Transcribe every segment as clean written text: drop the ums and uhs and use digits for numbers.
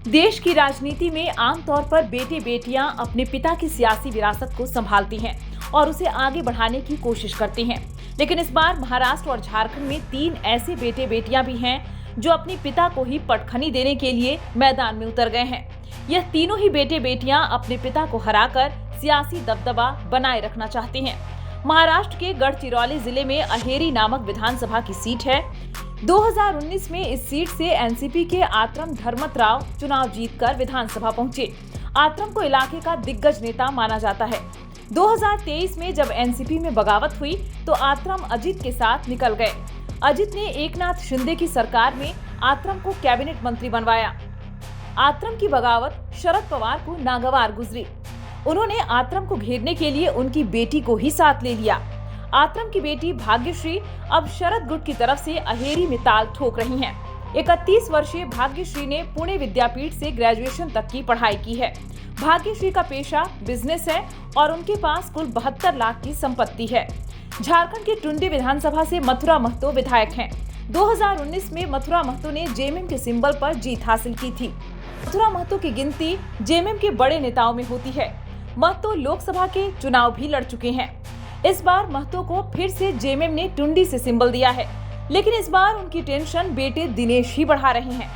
देश की राजनीति में आमतौर पर बेटे बेटियां अपने पिता की सियासी विरासत को संभालती हैं और उसे आगे बढ़ाने की कोशिश करती हैं। लेकिन इस बार महाराष्ट्र और झारखंड में 3 ऐसे बेटे बेटियां भी हैं जो अपने पिता को ही पटखनी देने के लिए मैदान में उतर गए हैं। यह तीनों ही बेटे बेटियां अपने पिता को हराकर सियासी दबदबा बनाए रखना चाहते हैं। महाराष्ट्र के गढ़चिरौली जिले में अहेरी नामक विधानसभा की सीट है। 2019 में इस सीट से एनसीपी के आत्रम धर्मतराव चुनाव जीतकर विधानसभा पहुंचे। आत्रम को इलाके का दिग्गज नेता माना जाता है। 2023 में जब एनसीपी में बगावत हुई तो आत्रम अजित के साथ निकल गए। अजित ने एकनाथ शिंदे की सरकार में आत्रम को कैबिनेट मंत्री बनवाया। आत्रम की बगावत शरद पवार को नागवार गुजरी। उन्होंने आत्रम को घेरने के लिए उनकी बेटी को ही साथ ले लिया। आत्रम की बेटी भाग्यश्री अब शरद गुट की तरफ से अहेरी में ताल ठोक रही हैं। 31 वर्षीय भाग्यश्री ने पुणे विद्यापीठ से ग्रेजुएशन तक की पढ़ाई की है। भाग्यश्री का पेशा बिजनेस है और उनके पास कुल 72 लाख की संपत्ति है। झारखंड के टुंडी विधानसभा से मथुरा महतो विधायक हैं। 2019 में मथुरा महतो ने जेएमएम के सिंबल पर जीत हासिल की थी। मथुरा महतो की गिनती जेएमएम के बड़े नेताओं में होती है। महतो लोकसभा के चुनाव भी लड़ चुके हैं। इस बार महतो को फिर से जेएमएम ने टुंडी से सिंबल दिया है, लेकिन इस बार उनकी टेंशन बेटे दिनेश ही बढ़ा रहे हैं।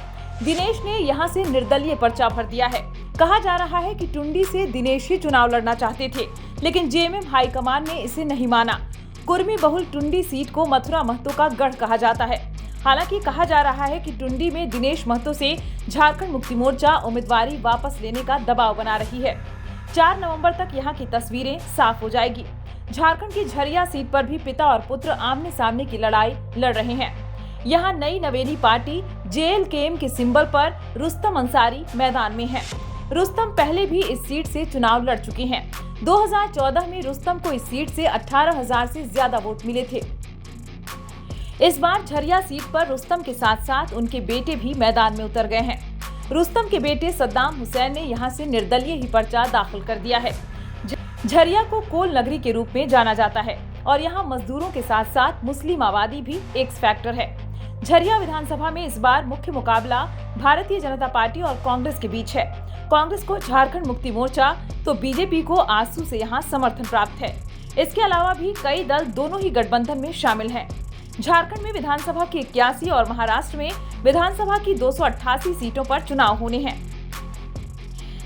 दिनेश ने यहां से निर्दलीय पर्चा भर दिया है। कहा जा रहा है कि टुंडी से दिनेश ही चुनाव लड़ना चाहते थे, लेकिन जेएमएम हाईकमान ने इसे नहीं माना। कुर्मी बहुल टुंडी सीट को मथुरा महतो का गढ़ कहा जाता है। हालांकि कहा जा रहा है कि टुंडी में दिनेश महतो से झारखंड मुक्ति मोर्चा उम्मीदवारी वापस लेने का दबाव बना रही है। 4 नवंबर तक यहां की तस्वीरें साफ हो जाएगी। झारखंड की झरिया सीट पर भी पिता और पुत्र आमने सामने की लड़ाई लड़ रहे हैं। यहां नई नवेली पार्टी जेएलकेएम के सिंबल पर रुस्तम अंसारी मैदान में है। रुस्तम पहले भी इस सीट से चुनाव लड़ चुके हैं। 2014 में रुस्तम को इस सीट से 18,000 से ज्यादा वोट मिले थे। इस बार झरिया सीट पर रुस्तम के साथ साथ उनके बेटे भी मैदान में उतर गए हैं। रुस्तम के बेटे सद्दाम हुसैन ने यहां से निर्दलीय ही पर्चा दाखिल कर दिया है। झरिया को कोल नगरी के रूप में जाना जाता है और यहाँ मजदूरों के साथ साथ मुस्लिम आबादी भी एक्स फैक्टर है। झरिया विधानसभा में इस बार मुख्य मुकाबला भारतीय जनता पार्टी और कांग्रेस के बीच है। कांग्रेस को झारखंड मुक्ति मोर्चा तो बीजेपी को आजसू से यहाँ समर्थन प्राप्त है। इसके अलावा भी कई दल दोनों ही गठबंधन में शामिल हैं। झारखंड में विधानसभा की 81 और महाराष्ट्र में विधानसभा की 288 सीटों पर चुनाव होने हैं।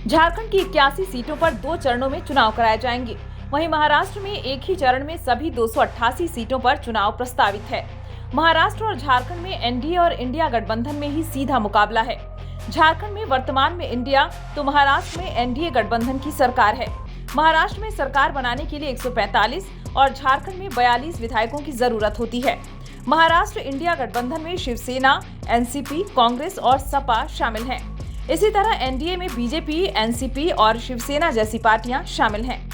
झारखंड की 81 सीटों पर 2 चरणों में चुनाव कराए जाएंगे। वहीं महाराष्ट्र में एक ही चरण में सभी 288 सीटों पर चुनाव प्रस्तावित है। महाराष्ट्र और झारखंड में एनडीए और इंडिया गठबंधन में ही सीधा मुकाबला है। झारखंड में वर्तमान में इंडिया तो महाराष्ट्र में एनडीए गठबंधन की सरकार है। महाराष्ट्र में सरकार बनाने के लिए 145 और झारखंड में 42 विधायकों की जरूरत होती है। महाराष्ट्र इंडिया गठबंधन में शिवसेना, एनसीपी, कांग्रेस और सपा शामिल हैं। इसी तरह एनडीए में बीजेपी, एनसीपी और शिवसेना जैसी पार्टियां शामिल हैं।